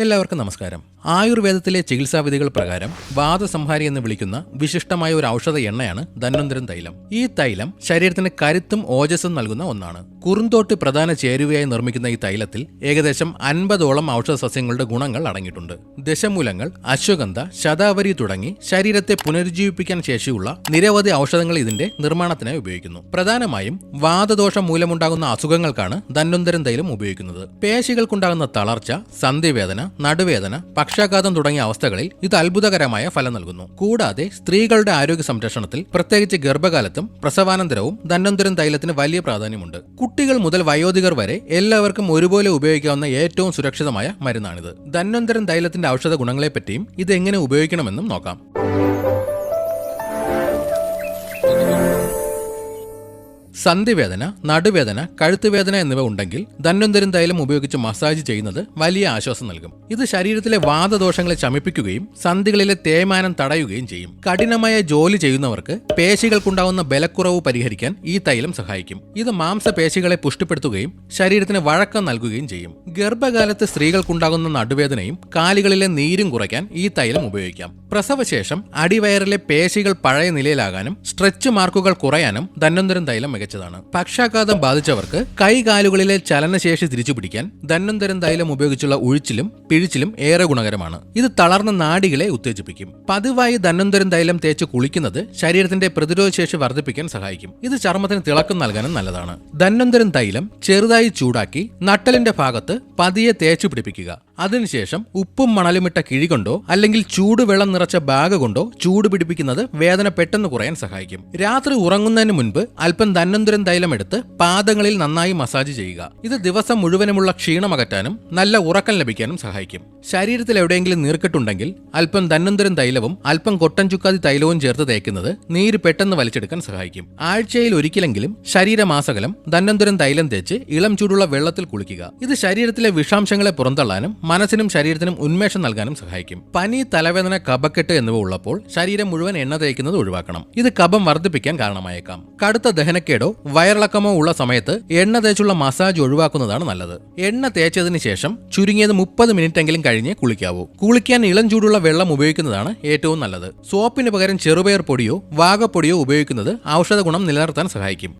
എല്ലാവർക്കും നമസ്കാരം. ആയുർവേദത്തിലെ ചികിത്സാവിധികൾ പ്രകാരം വാദസംഹാരി എന്ന് വിളിക്കുന്ന വിശിഷ്ടമായ ഒരു ഔഷധ എണ്ണയാണ് ധന്വന്തരം തൈലം. ഈ തൈലം ശരീരത്തിന് കരുത്തും ഓജസ്സും നൽകുന്ന ഒന്നാണ്. കുറുന്തോട്ട് പ്രധാന ചേരുവയായി നിർമ്മിക്കുന്ന ഈ തൈലത്തിൽ ഏകദേശം 50ഓളം ഔഷധ സസ്യങ്ങളുടെ ഗുണങ്ങൾ അടങ്ങിയിട്ടുണ്ട്. ദശമൂലങ്ങൾ, അശ്വഗന്ധ, ശതാവരി തുടങ്ങി ശരീരത്തെ പുനരുജ്ജീവിപ്പിക്കാൻ ശേഷിയുള്ള നിരവധി ഔഷധങ്ങൾ ഇതിന്റെ നിർമ്മാണത്തിനായി ഉപയോഗിക്കുന്നു. പ്രധാനമായും വാതദോഷം മൂലമുണ്ടാകുന്ന അസുഖങ്ങൾക്കാണ് ധന്വന്തരം തൈലം ഉപയോഗിക്കുന്നത്. പേശികൾക്കുണ്ടാകുന്ന തളർച്ച, സന്ധിവേദന, നടുവേദന, പക്ഷാഘാതം തുടങ്ങിയ അവസ്ഥകളിൽ ഇത് അത്ഭുതകരമായ ഫലം നൽകുന്നു. കൂടാതെ സ്ത്രീകളുടെ ആരോഗ്യ സംരക്ഷണത്തിൽ, പ്രത്യേകിച്ച് ഗർഭകാലത്തും പ്രസവാനന്തരവും ധന്വന്തരം തൈലത്തിന് വലിയ പ്രാധാന്യമുണ്ട്. കുട്ടികൾ മുതൽ വയോധികർ വരെ എല്ലാവർക്കും ഒരുപോലെ ഉപയോഗിക്കാവുന്ന ഏറ്റവും സുരക്ഷിതമായ മരുന്നാണിത്. ധന്വന്തരം തൈലത്തിന്റെ ഔഷധ ഗുണങ്ങളെപ്പറ്റിയും ഇത് എങ്ങനെ ഉപയോഗിക്കണമെന്നും നോക്കാം. സന്ധിവേദന, നടുവേദന, കഴുത്തുവേദന എന്നിവ ഉണ്ടെങ്കിൽ ധന്വന്തരം തൈലം ഉപയോഗിച്ച് മസാജ് ചെയ്യുന്നത് വലിയ ആശ്വാസം നൽകും. ഇത് ശരീരത്തിലെ വാതദോഷങ്ങളെ ശമിപ്പിക്കുകയും സന്ധികളിലെ തേയ്മാനം തടയുകയും ചെയ്യും. കഠിനമായ ജോലി ചെയ്യുന്നവർക്ക് പേശികൾക്കുണ്ടാവുന്ന ബലക്കുറവ് പരിഹരിക്കാൻ ഈ തൈലം സഹായിക്കും. ഇത് മാംസപേശികളെ പുഷ്ടിപ്പെടുത്തുകയും ശരീരത്തിന് വഴക്കം നൽകുകയും ചെയ്യും. ഗർഭകാലത്ത് സ്ത്രീകൾക്കുണ്ടാകുന്ന നടുവേദനയും കാലുകളിലെ നീരും കുറയ്ക്കാൻ ഈ തൈലം ഉപയോഗിക്കാം. പ്രസവശേഷം അടിവയറിലെ പേശികൾ പഴയ നിലയിലാകാനും സ്ട്രെച്ച് മാർക്കുകൾ കുറയാനും ധന്വന്തരം തൈലം മികച്ചതാണ്. പക്ഷാഘാതം ബാധിച്ചവർക്ക് കൈകാലുകളിലെ ചലനശേഷി തിരിച്ചുപിടിക്കാൻ ധന്വന്തരം തൈലം ഉപയോഗിച്ചുള്ള ഉഴിച്ചിലും പിഴിച്ചിലും ഏറെ ഗുണകരമാണ്. ഇത് തളർന്ന നാഡികളെ ഉത്തേജിപ്പിക്കും. പതിവായി ധന്വന്തരം തൈലം തേച്ച് കുളിക്കുന്നത് ശരീരത്തിന്റെ പ്രതിരോധശേഷി വർദ്ധിപ്പിക്കാൻ സഹായിക്കും. ഇത് ചർമ്മത്തിന് തിളക്കം നൽകാനും നല്ലതാണ്. ധന്വന്തരം തൈലം ചെറുതായി ചൂടാക്കി നട്ടലിന്റെ ഭാഗത്ത് പതിയെ തേച്ചു പിടിപ്പിക്കുക. അതിനുശേഷം ഉപ്പും മണലുമിട്ട കിഴി കൊണ്ടോ അല്ലെങ്കിൽ ചൂടുവെള്ളം നിറച്ച ബാഗ് കൊണ്ടോ ചൂട് പിടിപ്പിക്കുന്നത് വേദന പെട്ടെന്ന് കുറയാൻ സഹായിക്കും. രാത്രി ഉറങ്ങുന്നതിന് മുൻപ് അല്പം ധന്വന്തരം തൈലം എടുത്ത് പാദങ്ങളിൽ നന്നായി മസാജ് ചെയ്യുക. ഇത് ദിവസം മുഴുവനുമുള്ള ക്ഷീണം അകറ്റാനും നല്ല ഉറക്കം ലഭിക്കാനും സഹായിക്കും. ശരീരത്തിൽ എവിടെയെങ്കിലും നീർക്കെട്ടുണ്ടെങ്കിൽ അല്പം ധന്വന്തരം തൈലവും അല്പം കൊട്ടൻ ചുക്കാതി തൈലവും ചേർത്ത് തേക്കുന്നത് നീര് പെട്ടെന്ന് വലിച്ചെടുക്കാൻ സഹായിക്കും. ആഴ്ചയിൽ ഒരിക്കലെങ്കിലും ശരീരമാസകലം ധന്വന്തരം തൈലം തേച്ച് ഇളം ചൂടുള്ള വെള്ളത്തിൽ കുളിക്കുക. ഇത് ശരീരത്തിലെ വിഷാംശങ്ങളെ പുറന്തള്ളാനും മനസ്സിനും ശരീരത്തിനും ഉന്മേഷം നൽകാനും സഹായിക്കും. പനി, തലവേദന, കഫക്കെട്ട് എന്നിവ ഉള്ളപ്പോൾ ശരീരം മുഴുവൻ എണ്ണ തേക്കുന്നത് ഒഴിവാക്കണം. ഇത് കഫം വർദ്ധിപ്പിക്കാൻ കാരണമായേക്കാം. കടുത്ത ദഹനക്കേടോ വയറിളക്കമോ ഉള്ള സമയത്ത് എണ്ണ തേച്ചുള്ള മസാജ് ഒഴിവാക്കുന്നതാണ് നല്ലത്. എണ്ണ തേച്ചതിന് ശേഷം ചുരുങ്ങിയത് 30 മിനിറ്റെങ്കിലും കഴിഞ്ഞ് കുളിക്കാവൂ. കുളിക്കാൻ ഇളം ചൂടുള്ള വെള്ളം ഉപയോഗിക്കുന്നതാണ് ഏറ്റവും നല്ലത്. സോപ്പിന് പകരം ചെറുപയർ പൊടിയോ വാഗപ്പൊടിയോ ഉപയോഗിക്കുന്നത് ഔഷധ ഗുണം നിലനിർത്താൻ സഹായിക്കും.